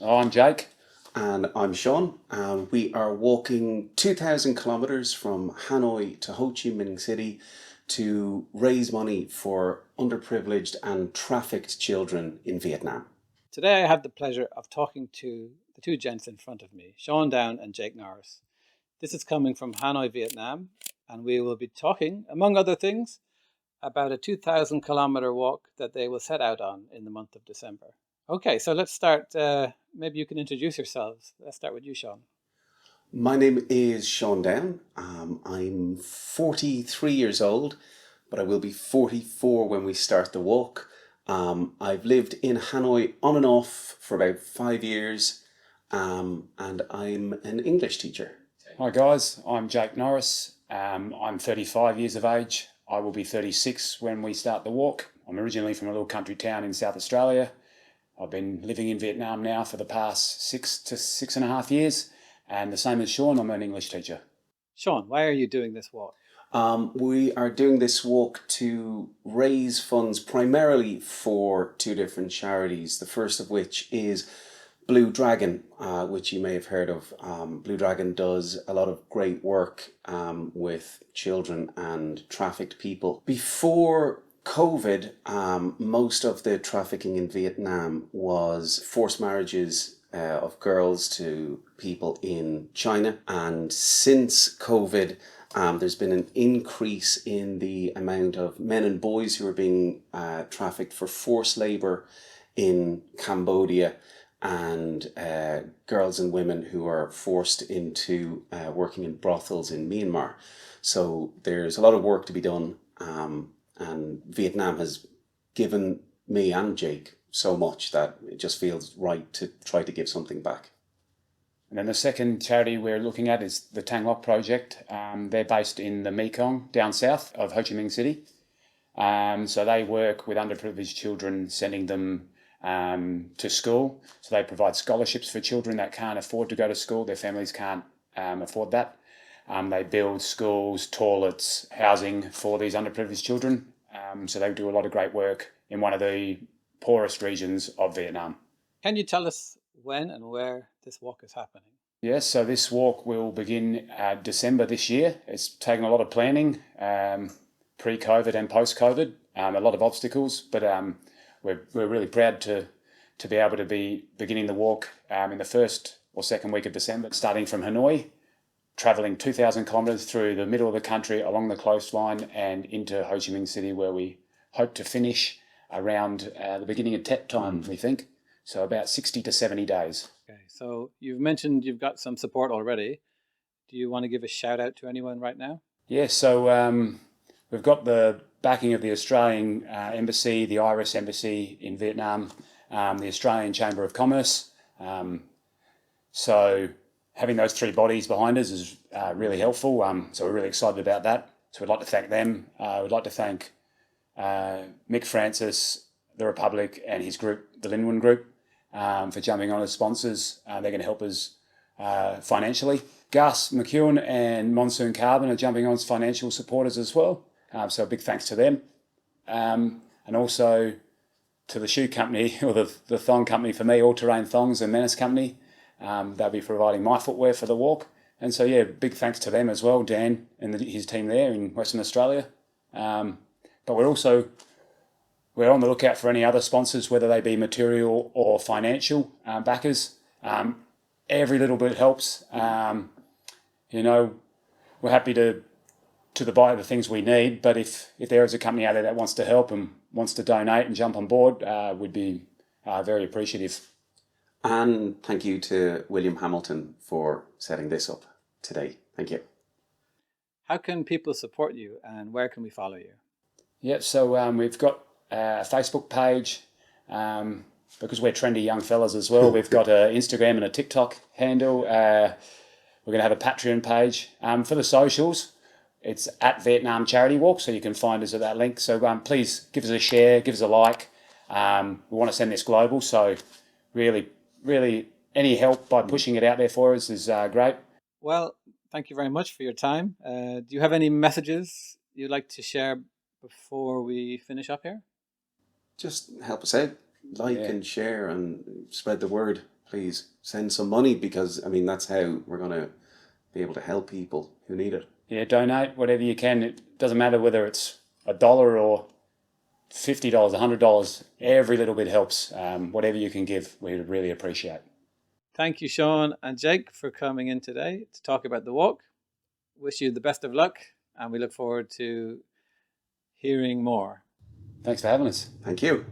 Oh, I'm Jake. And I'm Sean, and we are walking 2,000 kilometers from Hanoi to Ho Chi Minh City to raise money for underprivileged and trafficked children in Vietnam. Today I have the pleasure of talking to the two gents in front of me, Sean Down and Jake Norris. This is coming from Hanoi, Vietnam, and we will be talking, among other things, about a 2,000-kilometer walk that they will set out on in the month of December. Okay, so let's start. Maybe you can introduce yourselves. Let's start with you, Sean. My name is Sean Down. I'm 43 years old, but I will be 44 when we start the walk. I've lived in Hanoi on and off for about 5 years, and I'm an English teacher. Hi guys, I'm Jake Norris. I'm 35 years of age. I will be 36 when we start the walk. I'm originally from a little country town in South Australia. I've been living in Vietnam now for the past 6 to 6.5 years. And the same as Sean, I'm an English teacher. Sean, why are you doing this walk? We are doing this walk to raise funds primarily for two different charities. The first of which is Blue Dragon, which you may have heard of. Blue Dragon does a lot of great work with children and trafficked people. Before COVID, most of the trafficking in Vietnam was forced marriages of girls to people in China. And since COVID, there's been an increase in the amount of men and boys who are being trafficked for forced labour in Cambodia, and girls and women who are forced into working in brothels in Myanmar. So there's a lot of work to be done, and Vietnam has given me and Jake so much that it just feels right to try to give something back. And then the second charity we're looking at is the Thanh Loc Project. They're based in the Mekong, down south of Ho Chi Minh City. So they work with underprivileged children, sending them to school. So they provide scholarships for children that can't afford to go to school. Their families can't afford that. They build schools, toilets, housing for these underprivileged children. So they do a lot of great work in one of the poorest regions of Vietnam. Can you tell us when and where this walk is happening? Yes, so this walk will begin December this year. It's taken a lot of planning, pre-COVID and post-COVID, a lot of obstacles, but we're really proud to be able to be beginning the walk in the first or second week of December, starting from Hanoi, travelling 2,000 kilometres through the middle of the country along the coastline and into Ho Chi Minh City, where we hope to finish around the beginning of Tet time, we think. So about 60 to 70 days. Okay, so you've mentioned you've got some support already. Do you want to give a shout out to anyone right now? Yeah, so we've got the backing of the Australian Embassy, the Irish Embassy in Vietnam, the Australian Chamber of Commerce. So having those three bodies behind us is really helpful. So we're really excited about that. So we'd like to thank them. We'd like to thank Mick Francis, the Republic, and his group, the Linwin Group, for jumping on as sponsors. They're going to help us financially. Gus McEwen and Monsoon Carbon are jumping on as financial supporters as well. So a big thanks to them. And also to the shoe company, or the thong company for me, All Terrain Thongs and Menace Company. They'll be providing my footwear for the walk. And so, yeah, big thanks to them as well, Dan and his team there in Western Australia. But we're on the lookout for any other sponsors, whether they be material or financial backers. Every little bit helps. We're happy to buy the things we need, but if there is a company out there that wants to help and wants to donate and jump on board, we'd be very appreciative. And thank you to William Hamilton for setting this up today. Thank you. How can people support you, and where can we follow you? Yeah, so we've got a Facebook page, because we're trendy young fellas as well. We've got an Instagram and a TikTok handle. We're going to have a Patreon page. For the socials, it's at Vietnam Charity Walk, so you can find us at that link. So please give us a share, give us a like. We want to send this global, so really any help by pushing it out there for us is great. Well, thank you very much for your time. Do you have any messages you'd like to share before we finish up here? Just help us out. Like and share and spread the word, please send some money, because I mean that's how we're going to be able to help people who need it. Yeah, donate whatever you can. It doesn't matter whether it's $1 or $50, $100. Every little bit helps. Whatever you can give, we would really appreciate. Thank you, Sean and Jake, for coming in today to talk about the walk. Wish you the best of luck, and we look forward to hearing more. Thanks for having us. Thank you.